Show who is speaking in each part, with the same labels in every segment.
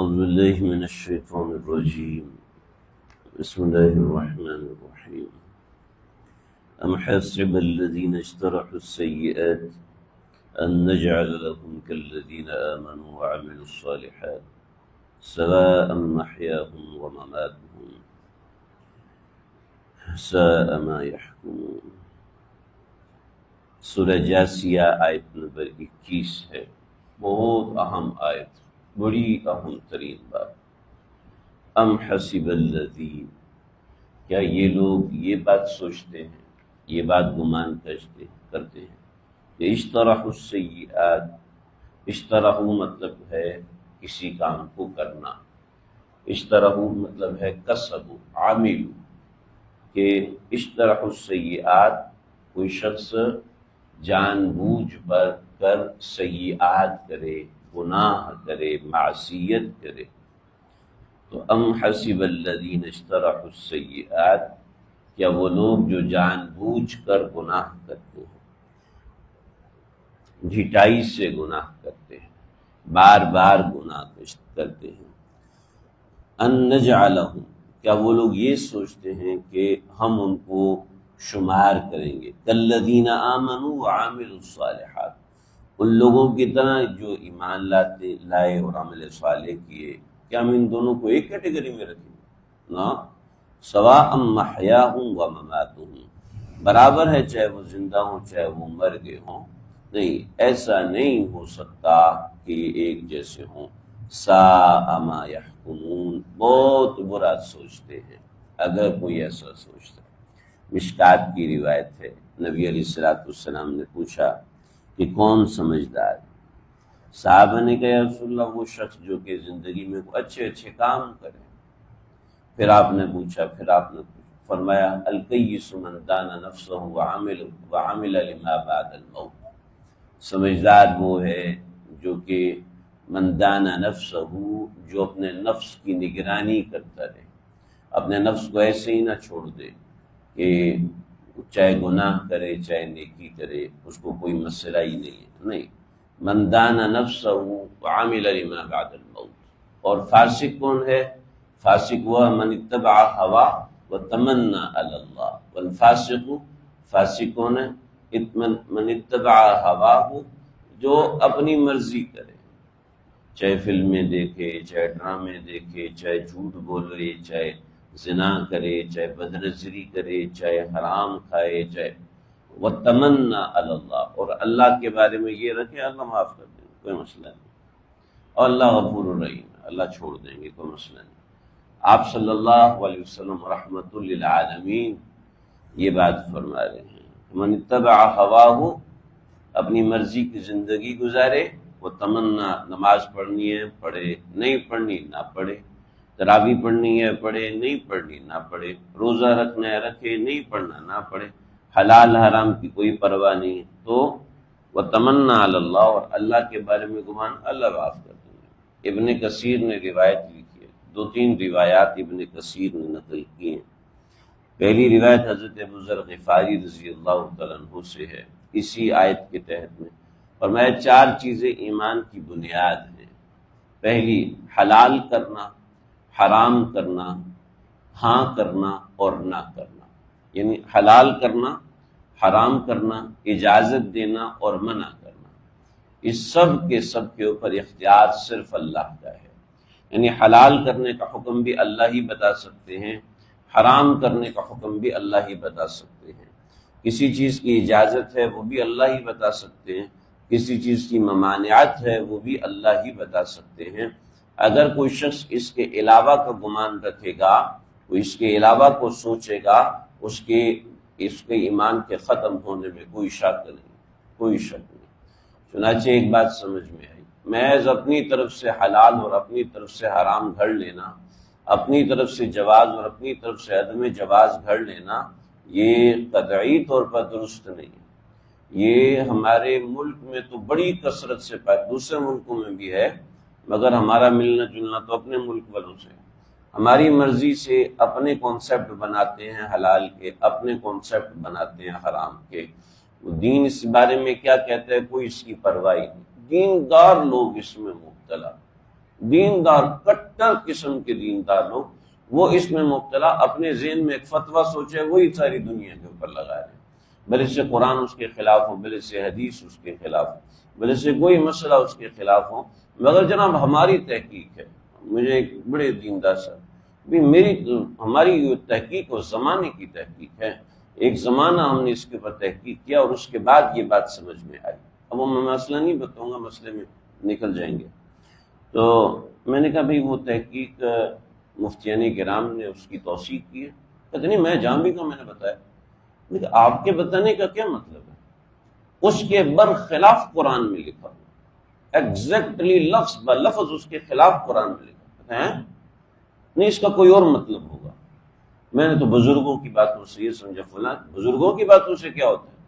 Speaker 1: اعوذ باللہ من الشیطان الرجیم بسم اللہ الرحمن الرحیم ام حسب الذین اجترحوا السیئات ان نجعل لهم كالذین آمنوا وعملوا الصالحات سواء محیاهم ومماتهم ساء ما يحكمون۔ سورہ جاثیہ آیت نمبر 21 ہے، بہت اہم آیت، بڑی اہم ترین بات۔ ام حسب الذین، کیا یہ لوگ یہ بات سوچتے ہیں، یہ بات گمان کرتے ہیں کہ اشترحوا السیئات، اشترحوا مطلب ہے کسی کام کو کرنا، اشترحوا مطلب ہے کسبوا، عاملوا، کہ اشترحوا السیئات، کوئی شخص جان بوجھ کر سیئات کرے، گناہ کرے، معصیت کرے، تو ام حسب الذین اجترحوا السیئات، کیا وہ لوگ جو جان بوجھ کر گناہ کرتے ہیں، ڈھٹائی سے گناہ کرتے ہیں، بار بار گناہ کرتے ہیں، ان نجعلہم، کیا وہ لوگ یہ سوچتے ہیں کہ ہم ان کو شمار کریں گے، کالذین آمنوا وعملوا الصالحات، ان لوگوں کی طرح جو ایمان لائے اور عمل صالح کیے، کیا ہم ان دونوں کو ایک کیٹیگری میں رکھیں گے؟ نا، سواء محیاہم و مماتہم، برابر ہے چاہے وہ زندہ ہوں چاہے وہ مر گئے ہوں، نہیں، ایسا نہیں ہو سکتا کہ یہ ایک جیسے ہوں۔ ساء ما یحکمون، بہت برا سوچتے ہیں اگر کوئی ایسا سوچتا ہے۔ مشکات کی روایت ہے، نبی علیہ السلام نے پوچھا کہ کون سمجھدار ہے؟ صحابہ نے کہا یا رسول اللہ، وہ شخص جو کہ زندگی میں اچھے کام کرے۔ پھر آپ نے فرمایا الکیس من دان نفسہ وعمل لما بعد الموت، سمجھدار وہ ہے جو کہ من دان نفسہ، جو اپنے نفس کی نگرانی کرتا رہے، اپنے نفس کو ایسے ہی نہ چھوڑ دے کہ چاہے گناہ کرے چاہے نیکی کرے، اس کو کوئی مسئلہ ہی نہیں۔ من دان نفسہ وعمل لما بعد الموت۔ اور فاسق کون ہے؟ فاسق وہ من اتبع ہوا وتمنا علی اللہ، والفاسق، فاسق کون ہے؟ من اتبع ہواہ، جو اپنی مرضی کرے، چاہے فلمیں دیکھے چاہے ڈرامے دیکھے، چاہے جھوٹ بولے چاہے زنا کرے چاہے بدنظری کرے چاہے حرام کھائے، چاہے وتمنا علی اللہ، اور اللہ کے بارے میں یہ رکھے اللہ معاف کر دیں گے، کوئی مسئلہ نہیں، اور اللہ غفور الرحیم، اللہ چھوڑ دیں گے، کوئی مسئلہ نہیں۔ آپ صلی اللہ علیہ وسلم رحمۃ للعالمین یہ بات فرما رہے ہیں، من اتبع ہواہ، اپنی مرضی کی زندگی گزارے، وہ تمنا، نماز پڑھنی ہے پڑھے، نہیں پڑھنی نہ پڑھے، تراویح پڑھنی ہے پڑھے، نہیں پڑھنی نہ پڑھے، روزہ رکھنا ہے رکھے، نہیں پڑھنا نہ پڑھے، حلال حرام کی کوئی پرواہ نہیں، تو وہ تمنا علی اللہ، اور اللہ کے بارے میں گمان، اللہ معاف کر دیں گے۔ ابن کثیر نے روایت لکھی ہے، 2-3 روایات ابن کثیر نے نقل کی ہیں۔ پہلی روایت حضرت ابو ذر غفاری رضی اللہ تعالیٰ عنہ سے ہے، اسی آیت کے تحت میں فرمایا 4 چیزیں ایمان کی بنیاد ہیں۔ پہلی، حلال کرنا، حرام کرنا، ہاں کرنا اور نہ کرنا، یعنی حلال کرنا، حرام کرنا، اجازت دینا اور منع کرنا، اس سب کے اوپر اختیار صرف اللہ کا ہے۔ یعنی حلال کرنے کا حکم بھی اللہ ہی بتا سکتے ہیں، حرام کرنے کا حکم بھی اللہ ہی بتا سکتے ہیں، کسی چیز کی اجازت ہے وہ بھی اللہ ہی بتا سکتے ہیں، کسی چیز کی ممانعت ہے وہ بھی اللہ ہی بتا سکتے ہیں۔ اگر کوئی شخص اس کے علاوہ کا گمان رکھے گا، وہ اس کے علاوہ کو سوچے گا، اس کے ایمان کے ختم ہونے میں کوئی شک نہیں۔ چنانچہ ایک بات سمجھ میں آئی، محض اپنی طرف سے حلال اور اپنی طرف سے حرام گھڑ لینا، اپنی طرف سے جواز اور اپنی طرف سے عدم جواز گھڑ لینا، یہ قطعی طور پر درست نہیں ہے۔ یہ ہمارے ملک میں تو بڑی کثرت سے پائے، دوسرے ملکوں میں بھی ہے، مگر ہمارا ملنا جلنا تو اپنے ملک والوں سے، ہماری مرضی سے اپنے کانسیپٹ بناتے ہیں حلال کے، اپنے کانسیپٹ بناتے ہیں حرام کے۔ دین اس بارے میں کیا کہتا ہے کوئی اس کی پرواہ نہیں، دیندار لوگ اس میں مبتلا، دیندار کٹر قسم کے دیندار لوگ وہ اس میں مبتلا، اپنے ذہن میں ایک فتویٰ سوچے وہی ساری دنیا کے اوپر لگا رہے ہیں، بھلے سے قرآن اس کے خلاف ہو، بھلے سے حدیث اس کے خلاف ہو، بھلے سے کوئی مسئلہ اس کے خلاف ہو، مگر جناب ہماری تحقیق ہے۔ مجھے ایک بڑے دیندار صاحب، ہماری تحقیق اس زمانے کی تحقیق ہے، ایک زمانہ ہم نے اس کے اوپر تحقیق کیا اور اس کے بعد یہ بات سمجھ میں آئی۔ اب وہ میں مسئلہ نہیں بتاؤں گا، مسئلے میں نکل جائیں گے۔ تو میں نے کہا بھئی وہ تحقیق مفتیان کرام نے اس کی توثیق کی ہے؟ کہتے نہیں میں جان بھی کا میں نے بتایا۔ لیکن آپ کے بتانے کا کیا مطلب ہے؟ اس کے برخلاف قرآن میں لکھا ہوا، ایگزیکٹلی لفظ بہ لفظ اس کے خلاف قرآن میں لکھا۔ کہتے ہیں نہیں اس کا کوئی اور مطلب ہوگا۔ میں نے تو بزرگوں کی باتوں سے یہ سمجھا فلاں، بزرگوں کی باتوں سے کیا ہوتا ہے؟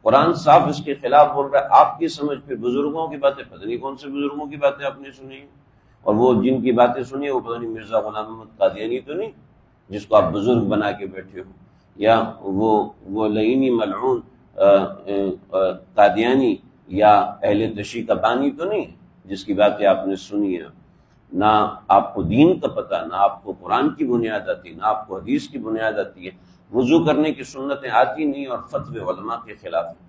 Speaker 1: قرآن صاف اس کے خلاف بول رہا ہے، آپ کی سمجھ پھر بزرگوں کی باتیں، پتہ نہیں کون سے بزرگوں کی باتیں آپ نے سنی ہیں، اور وہ جن کی باتیں سنی وہ پتہ نہیں مرزا غلام محمد قادیانی تو نہیں جس کو آپ بزرگ بنا کے بیٹھے ہو، یا وہ لعینی ملعون قادیانی یا اہل تشیع کا بانی تو نہیں جس کی باتیں آپ نے سنی ہیں۔ نہ آپ کو دین کا پتہ، نہ آپ کو قرآن کی بنیاد آتی، نہ آپ کو حدیث کی بنیاد آتی ہے، وضو کرنے کی سنتیں آتی نہیں اور فتوے علماء کے خلاف ہیں،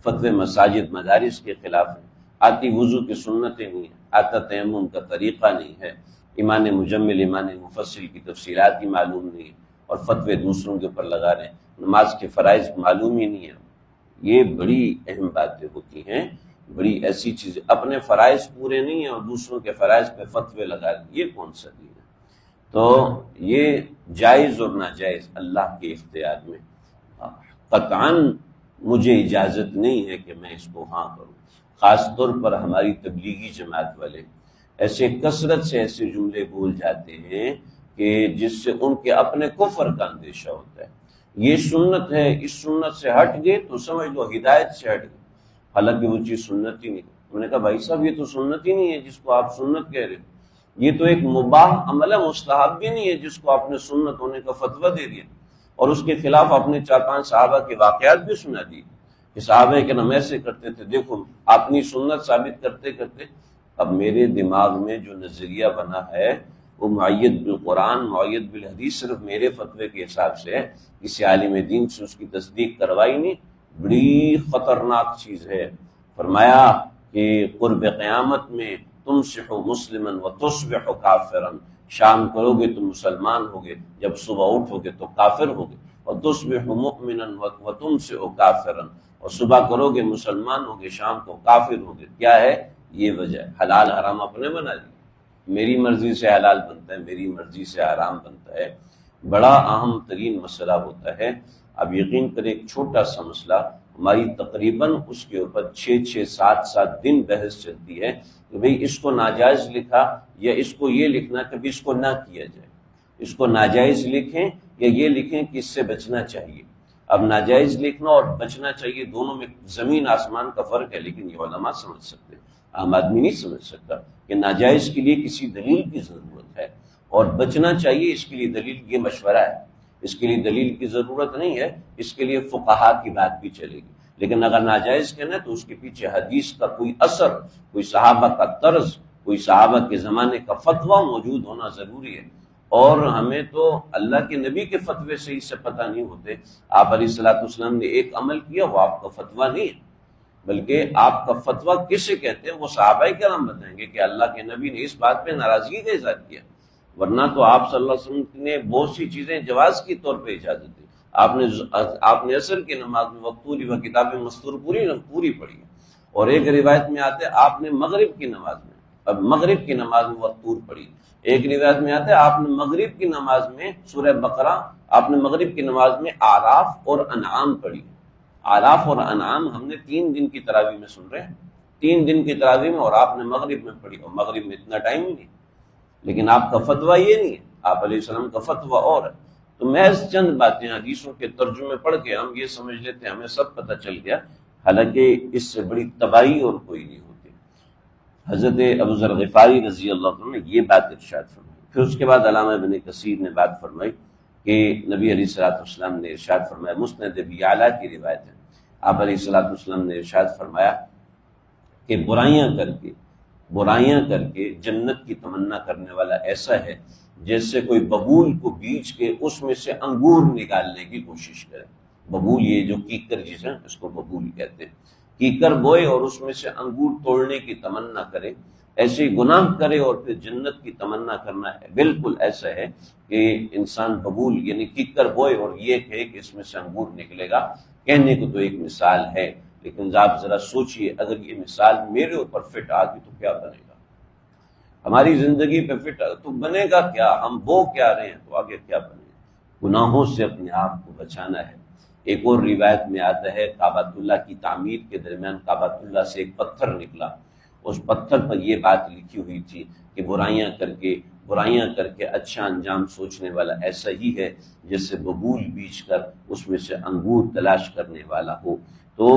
Speaker 1: فتوے مساجد مدارس کے خلاف ہیں، آتی وضو کی سنتیں نہیں ہیں، آتا تیمم کا طریقہ نہیں ہے، ایمان مجمل ایمان مفصل کی تفصیلات ہی معلوم نہیں ہے، اور فتوے دوسروں کے اوپر لگا رہے ہیں، نماز کے فرائض معلوم ہی نہیں ہے۔ یہ بڑی اہم باتیں ہوتی ہیں، بڑی ایسی چیزیں، اپنے فرائض پورے نہیں ہیں اور دوسروں کے فرائض پہ فتوے لگا رہے ہیں، یہ کون سا دین ہے؟ تو یہ جائز اور ناجائز اللہ کے اختیار میں، قطعاً مجھے اجازت نہیں ہے کہ میں اس کو ہاں کروں۔ خاص طور پر ہماری تبلیغی جماعت والے ایسے کثرت سے ایسے جملے بول جاتے ہیں کہ جس سے ان کے اپنے کفر کا اندیشہ ہوتا ہے۔ یہ سنت ہے، اس سنت سے ہٹ گئے تو سمجھ لو ہدایت سے ہٹ گئے، حالانکہ وہ چیز سنت ہی نہیں۔ میں نے کہا بھائی صاحب یہ تو سنت ہی نہیں ہے جس کو آپ سنت کہہ رہے ہو، یہ تو ایک مباح عمل ہے، مستحب بھی نہیں ہے جس کو آپ نے سنت ہونے کا فتویٰ دے دیا، اور اس کے خلاف آپ نے 4-5 صحابہ کے واقعات بھی سنا دیے کہ صحابہ کے نام ایسے کرتے تھے، دیکھو اپنی سنت ثابت کرتے کرتے۔ اب میرے دماغ میں جو نظریہ بنا ہے وہ معید بالقرآن معید بالحدیث صرف میرے فتوے کے حساب سے ہے، کسی عالم دین سے اس کی تصدیق کروائی نہیں۔ بڑی خطرناک چیز ہے۔ فرمایا کہ قرب قیامت میں تمسح مسلما وتصبح کافرا، شام کرو گے تو مسلمان ہوگے، جب صبح اٹھو گے تو کافر ہوگے، وتصبح مؤمنا وتمسح کافرا، اور صبح کرو گے مسلمان ہوگے، شام کو کافر ہوگے۔ کیا ہے یہ وجہ؟ حلال حرام اپنے بنا لی، میری مرضی سے حلال بنتا ہے، میری مرضی سے حرام بنتا ہے۔ بڑا اہم ترین مسئلہ ہوتا ہے۔ اب یقین کریں ایک چھوٹا سا مسئلہ ہماری تقریباً اس کے اوپر 6-7 دن بحث چلتی ہے کہ بھئی اس کو ناجائز لکھا یا اس کو یہ لکھنا کبھی اس کو نہ کیا جائے، اس کو ناجائز لکھیں یا یہ لکھیں کہ اس سے بچنا چاہیے۔ اب ناجائز لکھنا اور بچنا چاہیے دونوں میں زمین آسمان کا فرق ہے، لیکن یہ علماء سمجھ سکتے ہیں، عام آدمی نہیں سمجھ سکتا کہ ناجائز کے لیے کسی دلیل کی ضرورت ہے اور بچنا چاہیے اس کے لیے دلیل، یہ مشورہ ہے، اس کے لیے دلیل کی ضرورت نہیں ہے، اس کے لیے فقہا کی بات بھی چلے گی۔ لیکن اگر ناجائز کہنا ہے تو اس کے پیچھے حدیث کا کوئی اثر، کوئی صحابہ کا طرز، کوئی صحابہ کے زمانے کا فتویٰ موجود ہونا ضروری ہے، اور ہمیں تو اللہ کے نبی کے فتوے سے اس سے پتہ نہیں ہوتے۔ آپ علیہ الصلوۃ والسلام نے ایک عمل کیا، وہ آپ کا فتویٰ نہیں ہے، بلکہ آپ کا فتویٰ کسے کہتے ہیں وہ صحابہ کرام بتائیں گے کہ اللہ کے نبی نے اس بات پہ ناراضگی کا اظہار کیا، ورنہ تو آپ صلی اللہ علیہ وسلم نے بہت سی چیزیں جواز کی طور پہ اجازت دی۔ آپ نے عصر کی نماز میں وقتوری و کتاب مستور پوری پڑھی، اور ایک روایت میں آتے آپ نے مغرب کی نماز میں وقتور پڑھی، ایک روایت میں آتا ہے آپ نے مغرب کی نماز میں سورہ بقرہ، آپ نے مغرب کی نماز میں اعراف اور انعام پڑھی۔ اعراف اور انعام ہم نے 3 دن کی تراویح میں سن رہے ہیں، 3 دن کی تراویح میں، اور آپ نے مغرب میں پڑھی، اور مغرب میں اتنا ٹائم ہی نہیں، لیکن آپ کا فتویٰ یہ نہیں ہے، آپ علیہ السلام کا فتویٰ اور ہے۔ تو محض چند باتیں حدیثوں کے ترجمے پڑھ کے ہم یہ سمجھ لیتے ہیں ہمیں سب پتہ چل گیا، حالانکہ اس سے بڑی تباہی اور کوئی نہیں ہوتی۔ حضرت ابو ذر غفاری رضی اللہ عنہ نے یہ بات ارشاد فرمائی۔ پھر اس کے بعد علامہ ابن کثیر نے بات فرمائی کہ نبی علیہ الصلوۃ والسلام نے ارشاد فرمایا، مسند ابی اعلیٰ کی روایت ہے، آپ علیہ الصلوۃ والسلام نے ارشاد فرمایا کہ برائیاں کر کے برائیاں کر کے جنت کی تمنا کرنے والا ایسا ہے جیسے کوئی ببول کو بیچ کے اس میں سے انگور نکالنے کی کوشش کرے۔ ببول، یہ جو کیکر جسے اس کو ببول کہتے ہیں، کیکر بوئے اور اس میں سے انگور توڑنے کی تمنا کرے، ایسے گناہ کرے اور پھر جنت کی تمنا کرنا ہے۔ بالکل ایسا ہے کہ انسان ببول یعنی کیکر بوئے اور یہ کہے کہ اس میں سے انگور نکلے گا۔ کہنے کو تو ایک مثال ہے، لیکن آپ ذرا سوچئے اگر یہ مثال میرے اوپر فٹ آتی تو کیا بنے گا؟ ہماری زندگی پہ فٹ تو بنے گا کیا؟ ہم بو کیا رہے ہیں تو آگے کیا بنے گا؟ گناہوں سے اپنے آپ کو بچانا ہے۔ ایک اور روایت میں آتا ہے کعبۃ اللہ کی تعمیر کے درمیان کعبۃ اللہ سے ایک پتھر نکلا، اس پتھر پر یہ بات لکھی ہوئی تھی کہ برائیاں کر کے اچھا انجام سوچنے والا ایسا ہی ہے جیسے ببول بیچ کر اس میں سے انگور تلاش کرنے والا ہو۔ تو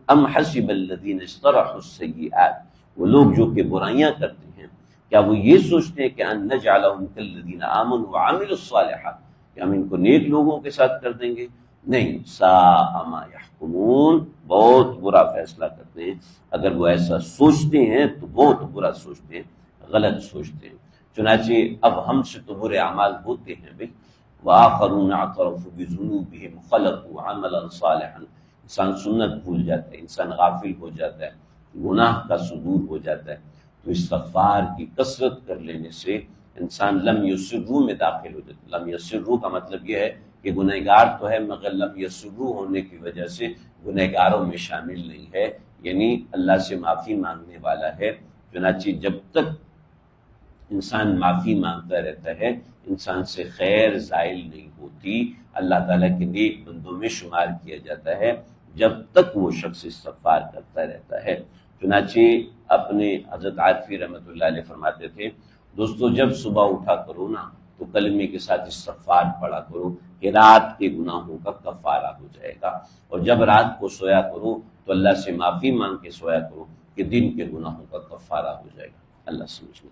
Speaker 1: ام حسب الذین اجترحوا السیئات، وہ لوگ جو کہ برائیاں کرتے ہیں کیا وہ یہ سوچتے ہیں کہ ان نجعلہم کالذین آمنوا وعملوا الصالحات، کہ ہم ان کو نیک لوگوں کے ساتھ کر دیں گے؟ نہیں، ساء ما یحکمون، بہت برا فیصلہ کرتے ہیں۔ اگر وہ ایسا سوچتے ہیں تو بہت برا سوچتے ہیں، غلط سوچتے ہیں۔ چنانچہ اب ہم سے تو برے اعمال ہوتے ہیں بھائی، وآخرون اعترفوا بذنوبہم خلقوا عملا صالحا، انسان سنت بھول جاتا ہے، انسان غافل ہو جاتا ہے، گناہ کا صدور ہو جاتا ہے، تو استغفار کی کثرت کر لینے سے انسان لم یسروا میں داخل ہو جاتا ہے۔ لم یسروا کا مطلب یہ ہے کہ گنہگار تو ہے مگر لم یسروا ہونے کی وجہ سے گنہگاروں میں شامل نہیں ہے، یعنی اللہ سے معافی مانگنے والا ہے۔ چنانچہ جب تک انسان معافی مانگتا رہتا ہے انسان سے خیر زائل نہیں ہوتی، اللہ تعالیٰ کے نیک بندوں میں شمار کیا جاتا ہے جب تک وہ شخص استغفار کرتا رہتا ہے۔ چنانچہ اپنے حضرت عارفی رحمۃ اللہ علیہ فرماتے تھے، دوستو جب صبح اٹھا کرو نا تو کلمے کے ساتھ استغفار پڑھا کرو کہ رات کے گناہوں کا کفارہ ہو جائے گا، اور جب رات کو سویا کرو تو اللہ سے معافی مانگ کے سویا کرو کہ دن کے گناہوں کا کفارہ ہو جائے گا۔ اللہ سمجھے۔